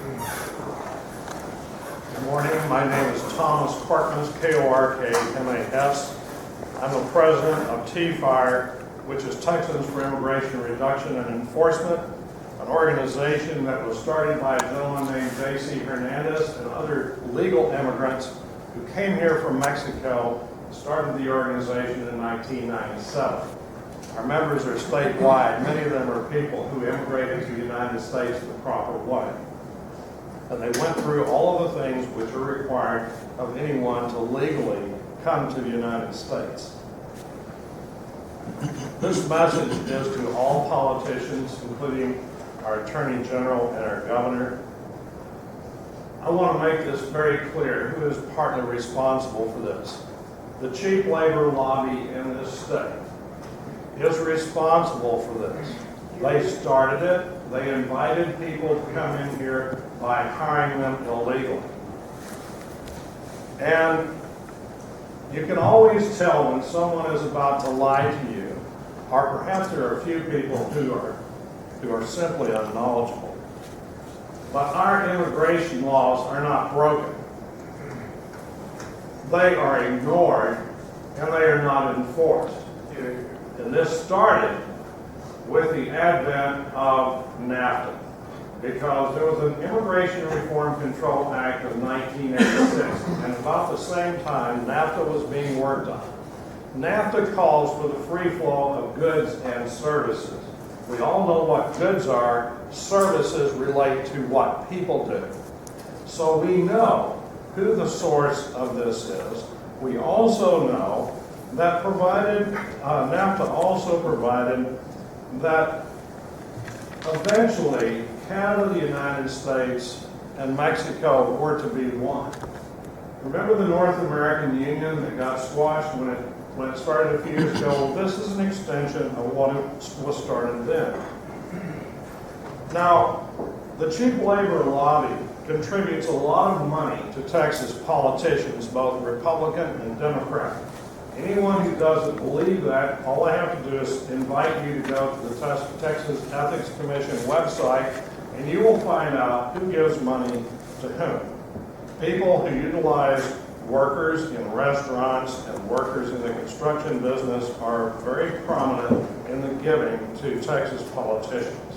Good morning. My name is Thomas Korkmas, Korkmas. I'm the president of T-FIRE, which is Texans for Immigration Reduction and Enforcement, an organization that was started by a gentleman named J.C. Hernandez and other legal immigrants who came here from Mexico, started the organization in 1997. Our members are statewide. Many of them are people who immigrated to the United States the proper way. And they went through all of the things which are required of anyone to legally come to the United States. This message is to all politicians, including our Attorney General and our Governor. I want to make this very clear who is partly responsible for this. The cheap labor lobby in this state is responsible for this. They started it. They invited people to come in here by hiring them illegally. And you can always tell when someone is about to lie to you, or perhaps there are a few people who are simply unknowledgeable. But our immigration laws are not broken. They are ignored and they are not enforced. And this started with the advent of NAFTA, because there was an Immigration Reform Control Act of 1986, and about the same time NAFTA was being worked on. NAFTA calls for the free flow of goods and services. We all know what goods are. Services relate to what people do. So we know who the source of this is. We also know that NAFTA also provided that eventually Canada, the United States, and Mexico were to be one. Remember the North American Union that got squashed when it started a few years ago? Well, this is an extension of what was started then. Now, the cheap labor lobby contributes a lot of money to Texas politicians, both Republican and Democrat. Anyone who doesn't believe that, all I have to do is invite you to go to the Texas Ethics Commission website, and you will find out who gives money to whom. People who utilize workers in restaurants and workers in the construction business are very prominent in the giving to Texas politicians.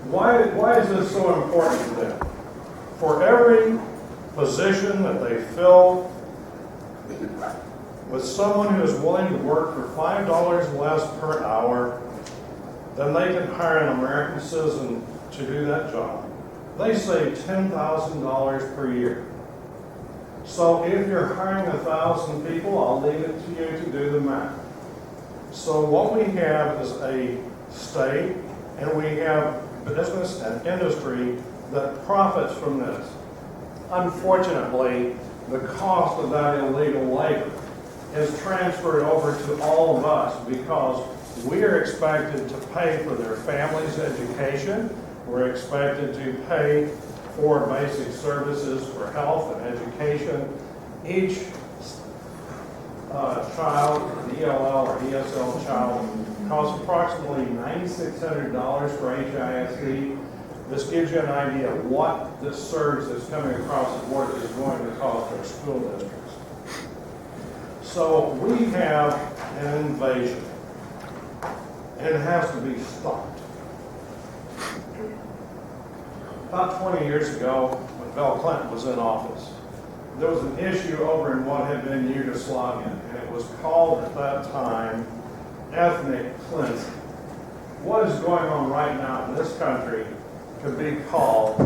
Why is this so important to them? For every position that they fill with someone who is willing to work for $5 less per hour, then they can hire an American citizen to do that job. They save $10,000 per year. So if you're hiring 1,000 people, I'll leave it to you to do the math. So what we have is a state, and we have business and industry that profits from this. Unfortunately, the cost of that illegal labor is transferred over to all of us because we are expected to pay for their family's education. We're expected to pay for basic services for health and education. Each child, an ELL or ESL child, costs approximately $9,600 for HISD. This gives you an idea of what this surge that's coming across the border is going to cost our school districts. So we have an invasion, and it has to be stopped. About 20 years ago, when Bill Clinton was in office, there was an issue over in what had been Yugoslavia, and it was called at that time ethnic cleansing. What is going on right now in this country could be called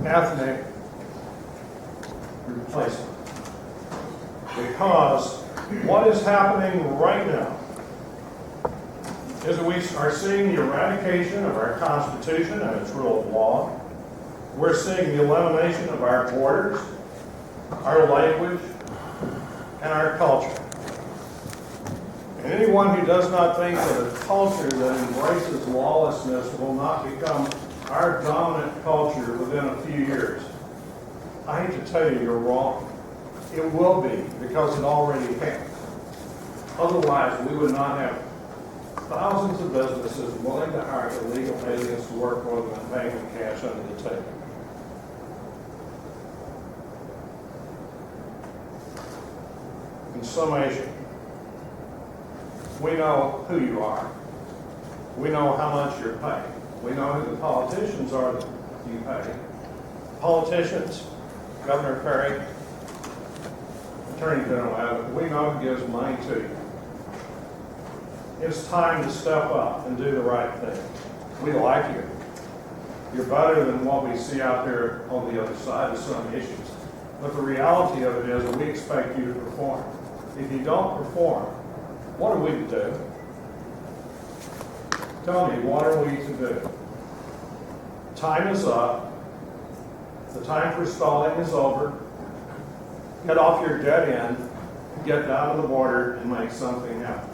ethnic replacement. Because what is happening right now is that we are seeing the eradication of our Constitution and its rule of law. We're seeing the elimination of our borders, our language, and our culture. And anyone who does not think that a culture that embraces lawlessness will not become our dominant culture within a few years, I hate to tell you, you're wrong. It will be, because it already has. Otherwise, we would not have thousands of businesses willing to hire illegal aliens to work for them and pay them cash under the table. In summation, we know who you are. We know how much you're paid. We know who the politicians are that you pay. Politicians, Governor Perry, Attorney General Abbott, we know who gives money to you. It's time to step up and do the right thing. We like you. You're better than what we see out there on the other side of some issues. But the reality of it is that we expect you to perform. If you don't perform, what are we to do? Tell me, what are we to do? Time is up. The time for stalling is over. Get off your dead end, get down to the border, and make something happen.